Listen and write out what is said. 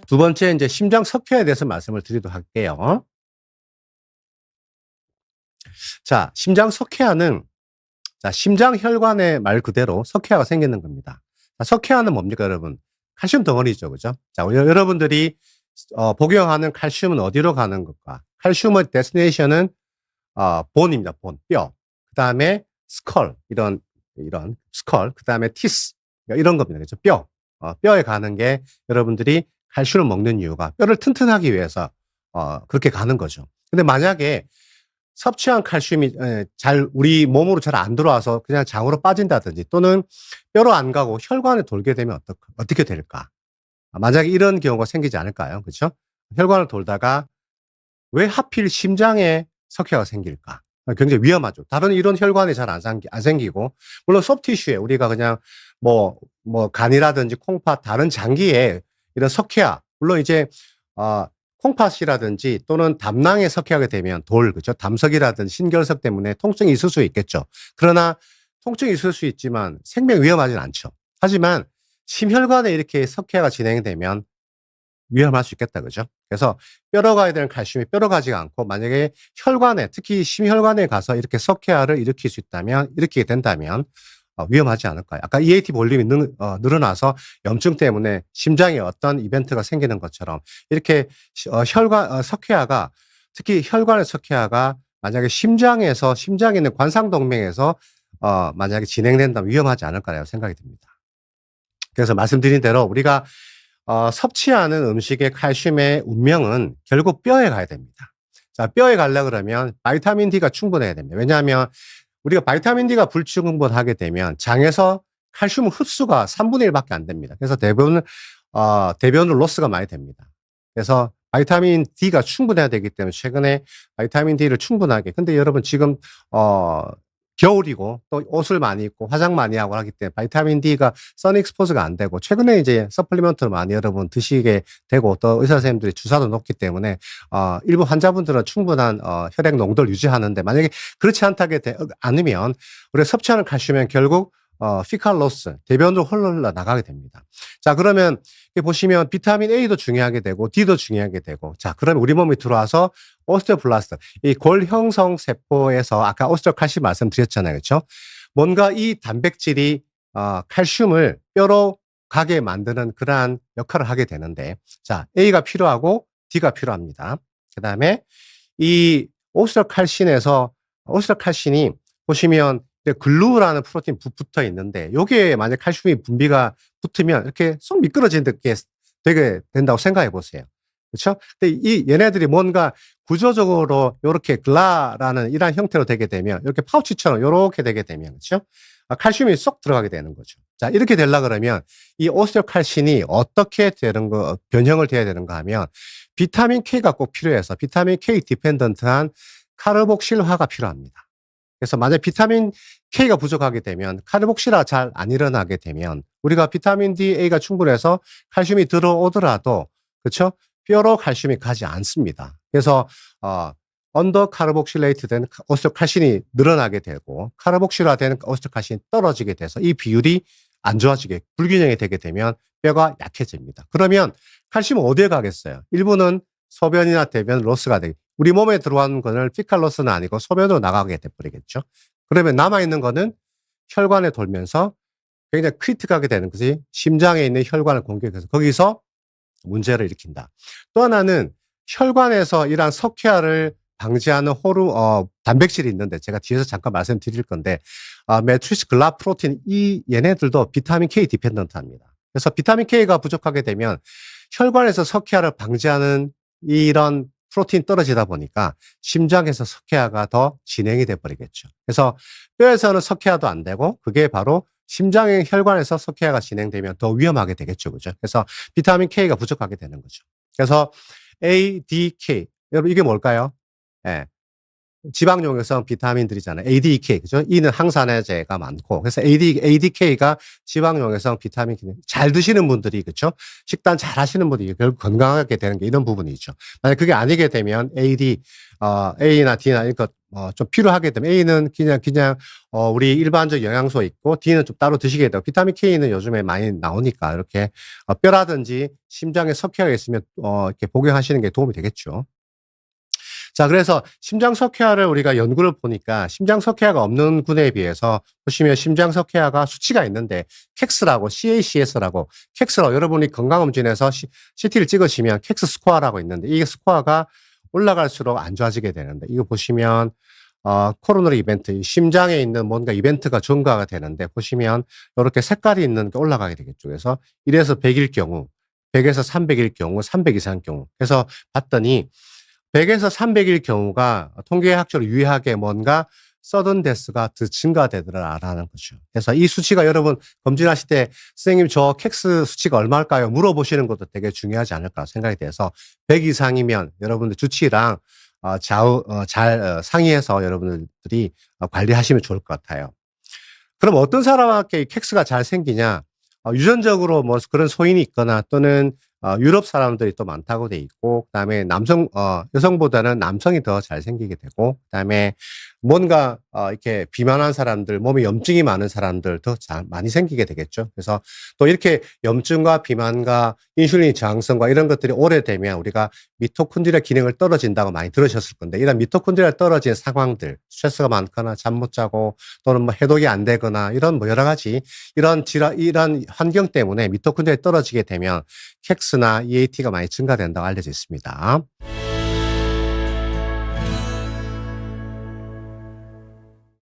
두 번째 이제 심장 석회에 대해서 말씀을 드리도록 할게요. 자, 심장 석회화는 자, 심장 혈관의 말 그대로 석회화가 생기는 겁니다. 자, 석회화는 뭡니까, 여러분? 칼슘 덩어리죠, 그죠? 자, 여러분들이 복용하는 칼슘은 어디로 가는 것과? 칼슘의 데스티네이션은 본입니다, 본, 뼈. 그 다음에 스컬, 이런 스컬, 그 다음에 티스, 이런 겁니다, 그죠? 뼈. 뼈에 가는 게 여러분들이 칼슘을 먹는 이유가 뼈를 튼튼하기 위해서 그렇게 가는 거죠. 근데 만약에 섭취한 칼슘이 우리 몸으로 잘 안 들어와서 그냥 장으로 빠진다든지 또는 뼈로 안 가고 혈관에 돌게 되면 어떻게 될까? 만약에 이런 경우가 생기지 않을까요? 그렇죠? 혈관을 돌다가 왜 하필 심장에 석회가 생길까? 굉장히 위험하죠. 다른 이런 혈관이 잘 안 생기고, 물론 소프티슈에 우리가 그냥 뭐 간이라든지 콩팥, 다른 장기에 이런 석회화, 물론 이제 콩팥이라든지 또는 담낭에 석회하게 되면 그죠? 담석이라든지 신결석 때문에 통증이 있을 수 있겠죠. 그러나 통증이 있을 수 있지만 생명 위험하진 않죠. 하지만 심혈관에 이렇게 석회가 진행되면 위험할 수 있겠다, 그죠? 그래서 뼈로 가야 되는 칼슘이 뼈로 가지가 않고 만약에 혈관에, 특히 심혈관에 가서 이렇게 석회화를 일으키게 된다면 위험하지 않을까요? 아까 EAT 볼륨이 늘어나서 염증 때문에 심장에 어떤 이벤트가 생기는 것처럼 이렇게 석회화가, 특히 혈관의 석회화가 만약에 심장에 있는 관상동맥에서 만약에 진행된다면 위험하지 않을까라고 생각이 듭니다. 그래서 말씀드린 대로 우리가 섭취하는 음식의 칼슘의 운명은 결국 뼈에 가야 됩니다. 자, 뼈에 가려고 그러면 바이타민 D가 충분해야 됩니다. 왜냐하면 우리가 바이타민 D가 불충분하게 되면 장에서 칼슘 흡수가 3분의 1밖에 안 됩니다. 그래서 대변으로 로스가 많이 됩니다. 그래서 바이타민 D가 충분해야 되기 때문에 최근에 바이타민 D를 충분하게. 근데 여러분 지금 겨울이고 또 옷을 많이 입고 화장 많이 하고 하기 때문에 바이타민 D가 선 익스포즈가 안 되고, 최근에 이제 서플리먼트를 많이 여러분 드시게 되고 또 의사 선생님들이 주사도 놓기 때문에 일부 환자분들은 충분한 혈액 농도를 유지하는데, 만약에 그렇지 않으면 우리가 섭취하는 칼슘은 결국 피칼 로스, 대변으로 흘러 나가게 됩니다. 자, 그러면 보시면 비타민 A도 중요하게 되고 D도 중요하게 되고, 자, 그러면 우리 몸에 들어와서 오스테오블라스트, 이 골 형성 세포에서 아까 오스테오칼슘 말씀드렸잖아요, 그렇죠? 뭔가 이 단백질이 칼슘을 뼈로 가게 만드는 그러한 역할을 하게 되는데, 자, A가 필요하고 D가 필요합니다. 그 다음에 이 오스테오칼신이 보시면 글루라는 프로틴 붙어 있는데, 요게 만약 칼슘이 분비가 붙으면 이렇게 쏙 미끄러지게 되게 된다고 생각해 보세요. 그렇죠? 근데 얘네들이 뭔가 구조적으로 요렇게 글라라는 이런 형태로 되게 되면, 이렇게 파우치처럼 요렇게 되게 되면, 그렇죠? 칼슘이 쏙 들어가게 되는 거죠. 자, 이렇게 되려 그러면 이 오스테오칼신이 어떻게 변형을 돼야 되는가 하면 비타민 K가 꼭 필요해서 비타민 K 디펜던트한 카르복실화가 필요합니다. 그래서 만약 비타민 K가 부족하게 되면, 카르복실화 잘 안 일어나게 되면 우리가 비타민 D, A가 충분해서 칼슘이 들어오더라도, 그렇죠? 뼈로 칼슘이 가지 않습니다. 그래서 언더 카르복실레이트된 오스테오칼신이 늘어나게 되고 카르복실화된 오스테오칼신이 떨어지게 돼서 이 비율이 안 좋아지게, 불균형이 되게 되면 뼈가 약해집니다. 그러면 칼슘은 어디에 가겠어요? 일부는 소변이나 대변 로스가 되고, 우리 몸에 들어가는 거는 피칼 로스는 아니고 소변으로 나가게 돼버리겠죠. 그러면 남아있는 거는 혈관에 돌면서 굉장히 크리티컬하게 되는 것이 심장에 있는 혈관을 공격해서 거기서 문제를 일으킨다. 또 하나는 혈관에서 이러한 석회화를 방지하는 단백질이 있는데, 제가 뒤에서 잠깐 말씀드릴 건데, 매트리스 글라프로틴, 얘네들도 비타민 K 디펜던트합니다. 그래서 비타민 K가 부족하게 되면 혈관에서 석회화를 방지하는 이런 프로틴 떨어지다 보니까 심장에서 석회화가 더 진행이 돼 버리겠죠. 그래서 뼈에서는 석회화도 안 되고, 그게 바로 심장의 혈관에서 석회화가 진행되면 더 위험하게 되겠죠, 그죠? 그래서 비타민 K가 부족하게 되는 거죠. 그래서 A, D, K, 여러분 이게 뭘까요? 예, 지방용해성 비타민들이잖아요. ADK, 그죠? E는 항산화제가 많고, 그래서 ADK가 지방용해성 비타민 잘 드시는 분들이, 그죠? 식단 잘 하시는 분들이 결국 건강하게 되는 게 이런 부분이죠. 만약 그게 아니게 되면 A나 D나 이거 좀 필요하게 되면 A는 그냥 우리 일반적 영양소 있고 D는 좀 따로 드시게 되고 비타민 K는 요즘에 많이 나오니까 이렇게 뼈라든지 심장에 석회가 있으면 이렇게 복용하시는 게 도움이 되겠죠. 자, 그래서 심장석회화를 우리가 연구를 보니까 심장석회화가 없는 군에 비해서 보시면 심장석회화가 수치가 있는데 캑스라고 CACS라고 캑스라고 여러분이 건강검진에서 CT를 찍으시면 캑스 스코어라고 있는데 이게 스코어가 올라갈수록 안 좋아지게 되는데 이거 보시면 코로너리 이벤트 심장에 있는 뭔가 이벤트가 증가가 되는데 보시면 이렇게 색깔이 있는 게 올라가게 되겠죠. 그래서 1에서 100일 경우 100에서 300일 경우 300 이상 경우 그래서 봤더니 100에서 300일 경우가 통계학적으로 유의하게 뭔가 서든 데스가 더 증가되더라라는 거죠. 그래서 이 수치가 여러분 검진하실 때 선생님 저 캑스 수치가 얼마일까요? 물어보시는 것도 되게 중요하지 않을까 생각이 돼서 100 이상이면 여러분들 주치의랑 잘 상의해서 여러분들이 관리하시면 좋을 것 같아요. 그럼 어떤 사람한테 캑스가 잘 생기냐? 유전적으로 뭐 그런 소인이 있거나 또는 유럽 사람들이 또 많다고 돼 있고 그다음에 여성보다는 남성이 더 잘 생기게 되고 그다음에 뭔가 이렇게 비만한 사람들, 몸에 염증이 많은 사람들 더 많이 생기게 되겠죠. 그래서 또 이렇게 염증과 비만과 인슐린 저항성과 이런 것들이 오래되면 우리가 미토콘드리아 기능을 떨어진다고 많이 들으셨을 건데 이런 미토콘드리아 떨어진 상황들, 스트레스가 많거나 잠 못 자고 또는 뭐 해독이 안 되거나 이런 뭐 여러 가지 이런 환경 때문에 미토콘드리아 떨어지게 되면 캑스나 EAT가 많이 증가된다고 알려져 있습니다.